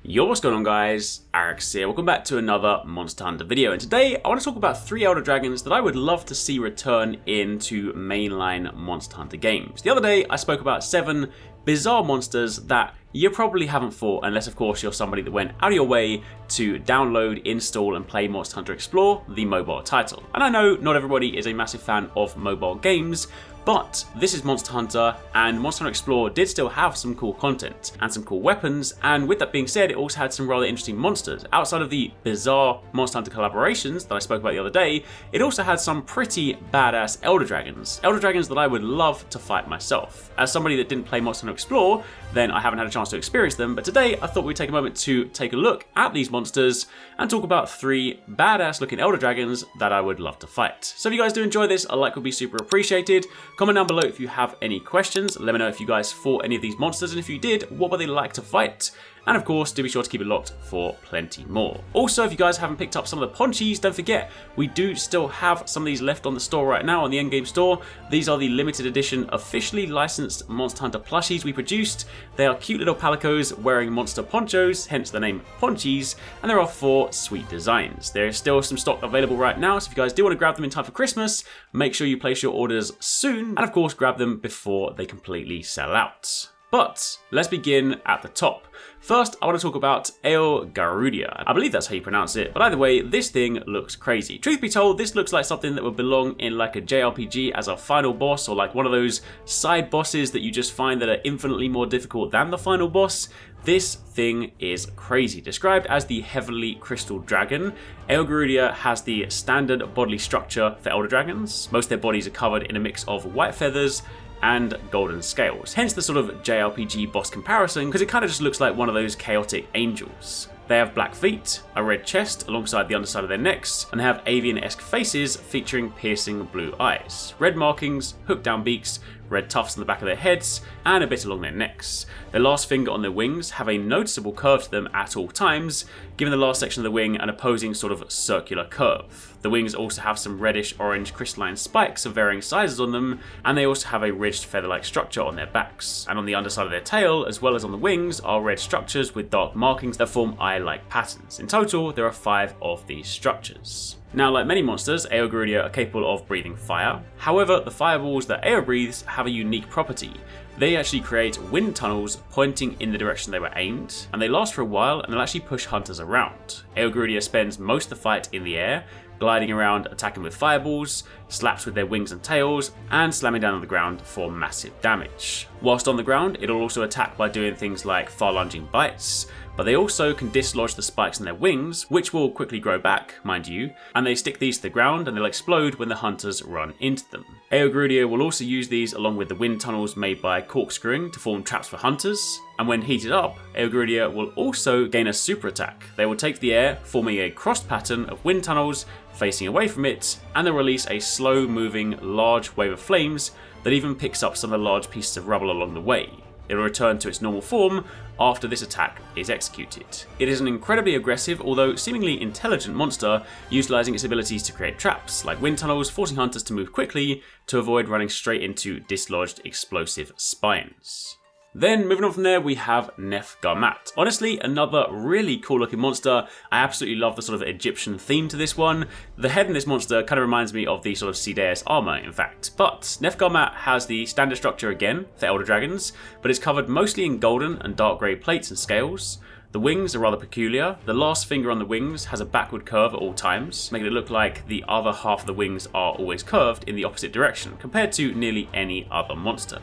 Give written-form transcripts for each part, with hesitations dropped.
Yo, what's going on guys? HyperX here, welcome back to another Monster Hunter video, and today I want to talk about 3 Elder Dragons that I would love to see return into mainline Monster Hunter games. The other day I spoke about 7 bizarre monsters that you probably haven't fought unless of course you're somebody that went out of your way to download, install and play Monster Hunter Explore, the mobile title. And I know not everybody is a massive fan of mobile games, but this is Monster Hunter, and Monster Hunter Explore did still have some cool content and some cool weapons, and with that being said, it also had some rather interesting monsters. Outside of the bizarre Monster Hunter collaborations that I spoke about the other day, it also had some pretty badass Elder Dragons. Elder Dragons that I would love to fight myself. As somebody that didn't play Monster Hunter Explore, then I haven't had a chance to experience them, but today I thought we'd take a moment to take a look at these monsters and talk about 3 badass looking Elder Dragons that I would love to fight. So if you guys do enjoy this, a like would be super appreciated. Comment down below if you have any questions. Let me know if you guys fought any of these monsters, and if you did, what would they like to fight? And of course, do be sure to keep it locked for plenty more. Also, if you guys haven't picked up some of the ponchis, don't forget, we do still have some of these left on the store right now, on the endgame store. These are the limited edition, officially licensed Monster Hunter plushies we produced. They are cute little palicos wearing monster ponchos, hence the name ponchis, and there are 4 sweet designs. There is still some stock available right now, so if you guys do want to grab them in time for Christmas, make sure you place your orders soon, and of course grab them before they completely sell out. But let's begin at the top. First, I want to talk about Elgarudia. I believe that's how you pronounce it, but either way, this thing looks crazy. Truth be told, this looks like something that would belong in like a JRPG as a final boss, or like one of those side bosses that you just find that are infinitely more difficult than the final boss. This thing is crazy. Described as the Heavenly Crystal Dragon, Elgarudia has the standard bodily structure for Elder Dragons. Most of their bodies are covered in a mix of white feathers and golden scales. Hence the sort of JRPG boss comparison, because it kind of just looks like one of those chaotic angels. They have black feet, a red chest alongside the underside of their necks, and they have avian-esque faces featuring piercing blue eyes, red markings, hooked down beaks, red tufts on the back of their heads, and a bit along their necks. Their last finger on their wings have a noticeable curve to them at all times, giving the last section of the wing an opposing sort of circular curve. The wings also have some reddish-orange crystalline spikes of varying sizes on them, and they also have a ridged feather-like structure on their backs. And on the underside of their tail, as well as on the wings, are red structures with dark markings that form eye-like patterns. In total, there are 5 of these structures. Now, like many monsters, Elgarudia are capable of breathing fire. However, the fireballs that Eo breathes have a unique property. They actually create wind tunnels pointing in the direction they were aimed, and they last for a while and they'll actually push hunters around. Elgarudia spends most of the fight in the air, gliding around, attacking with fireballs, slaps with their wings and tails, and slamming down on the ground for massive damage. Whilst on the ground, it'll also attack by doing things like far-lunging bites, but they also can dislodge the spikes in their wings, which will quickly grow back, mind you, and they stick these to the ground and they'll explode when the hunters run into them. Elgarudia will also use these along with the wind tunnels made by corkscrewing to form traps for hunters, and when heated up, Elgarudia will also gain a super attack. They will take to the air, forming a crossed pattern of wind tunnels facing away from it, and they'll release a slow-moving large wave of flames that even picks up some of the large pieces of rubble along the way. It will return to its normal form after this attack is executed. It is an incredibly aggressive, although seemingly intelligent monster, utilising its abilities to create traps, like wind tunnels, forcing hunters to move quickly to avoid running straight into dislodged explosive spines. Then, moving on from there, we have Nefgomat. Honestly, another really cool looking monster. I absolutely love the sort of Egyptian theme to this one. The head in this monster kind of reminds me of the sort of Sideus armor, in fact. But Nefgomat has the standard structure again for Elder Dragons, but it's covered mostly in golden and dark grey plates and scales. The wings are rather peculiar. The last finger on the wings has a backward curve at all times, making it look like the other half of the wings are always curved in the opposite direction, compared to nearly any other monster.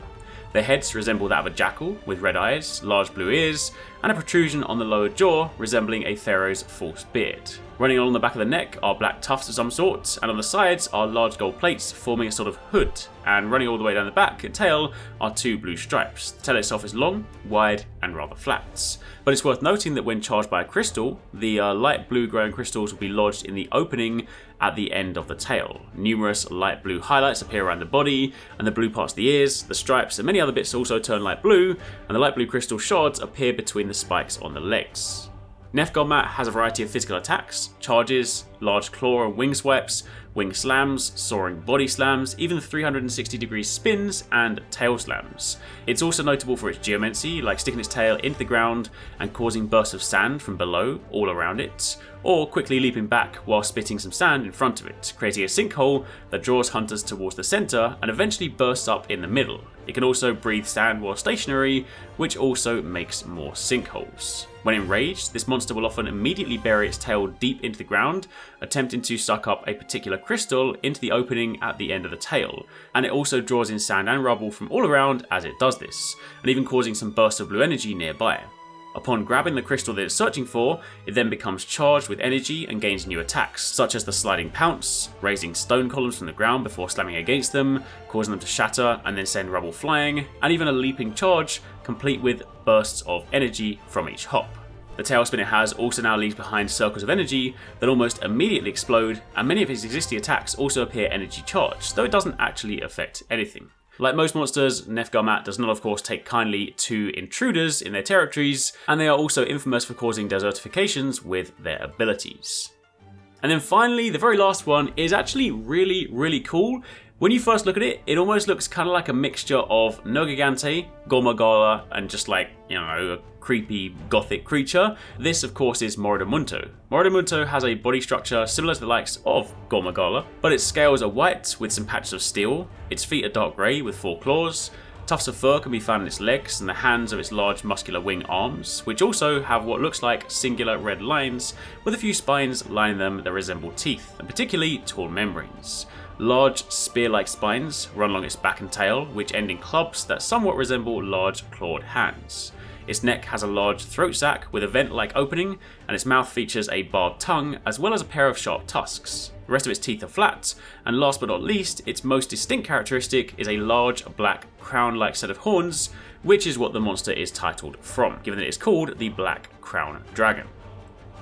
Their heads resemble that of a jackal, with red eyes, large blue ears, and a protrusion on the lower jaw resembling a pharaoh's false beard. Running along the back of the neck are black tufts of some sort, and on the sides are large gold plates forming a sort of hood, and running all the way down the back and tail are 2 blue stripes. The tail itself is long, wide, and rather flat. But it's worth noting that when charged by a crystal, the light blue glowing crystals will be lodged in the opening at the end of the tail. Numerous light blue highlights appear around the body, and the blue parts of the ears, the stripes, and many other bits also turn light blue, and the light blue crystal shards appear between the spikes on the legs. Nefgomat has a variety of physical attacks, charges, large claw and wing swipes, wing slams, soaring body slams, even 360-degree spins and tail slams. It's also notable for its geomancy, like sticking its tail into the ground and causing bursts of sand from below all around it, or quickly leaping back while spitting some sand in front of it, creating a sinkhole that draws hunters towards the centre and eventually bursts up in the middle. It can also breathe sand while stationary, which also makes more sinkholes. When enraged, this monster will often immediately bury its tail deep into the ground, attempting to suck up a particular crystal into the opening at the end of the tail, and it also draws in sand and rubble from all around as it does this, and even causing some bursts of blue energy nearby. Upon grabbing the crystal that it's searching for, it then becomes charged with energy and gains new attacks, such as the sliding pounce, raising stone columns from the ground before slamming against them, causing them to shatter and then send rubble flying, and even a leaping charge, complete with bursts of energy from each hop. The tailspin it has also now leaves behind circles of energy that almost immediately explode, and many of its existing attacks also appear energy charged, though it doesn't actually affect anything. Like most monsters, Nefgomat does not of course take kindly to intruders in their territories, and they are also infamous for causing desertifications with their abilities. And then finally, the very last one is actually really cool. When you first look at it, it almost looks kind of like a mixture of Nergigante, Gormagala, and just like, a creepy gothic creature. This of course is Morimunto. Morimunto has a body structure similar to the likes of Gormagala, but its scales are white with some patches of steel, its feet are dark grey with 4 claws, tufts of fur can be found in its legs and the hands of its large muscular wing arms, which also have what looks like singular red lines with a few spines lining them that resemble teeth, and particularly tall membranes. Large spear-like spines run along its back and tail, which end in clubs that somewhat resemble large clawed hands. Its neck has a large throat sac with a vent-like opening, and its mouth features a barbed tongue as well as a pair of sharp tusks. The rest of its teeth are flat, and last but not least, its most distinct characteristic is a large black crown-like set of horns, which is what the monster is titled from, given that it is called the Black Crown Dragon.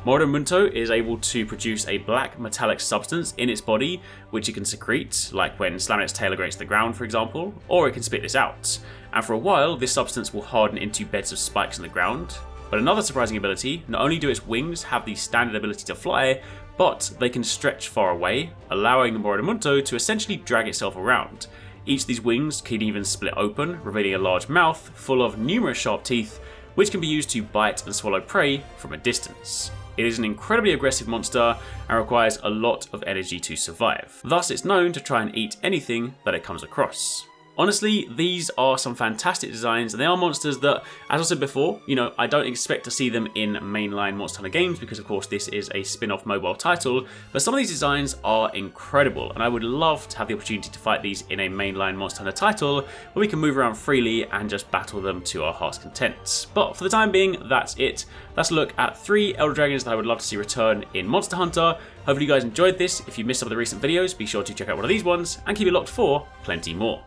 Morimunto is able to produce a black metallic substance in its body, which it can secrete, like when slamming its tail against the ground for example, or it can spit this out. And for a while, this substance will harden into beds of spikes in the ground. But another surprising ability, not only do its wings have the standard ability to fly, but they can stretch far away, allowing the Morimunto to essentially drag itself around. Each of these wings can even split open, revealing a large mouth full of numerous sharp teeth, which can be used to bite and swallow prey from a distance. It is an incredibly aggressive monster and requires a lot of energy to survive. Thus, it's known to try and eat anything that it comes across. Honestly, these are some fantastic designs, and they are monsters that, as I said before, I don't expect to see them in mainline Monster Hunter games because, of course, this is a spin-off mobile title, but some of these designs are incredible, and I would love to have the opportunity to fight these in a mainline Monster Hunter title where we can move around freely and just battle them to our heart's content. But for the time being, that's it. That's a look at 3 Elder Dragons that I would love to see return in Monster Hunter. Hopefully you guys enjoyed this. If you missed some of the recent videos, be sure to check out one of these ones, and keep it locked for plenty more.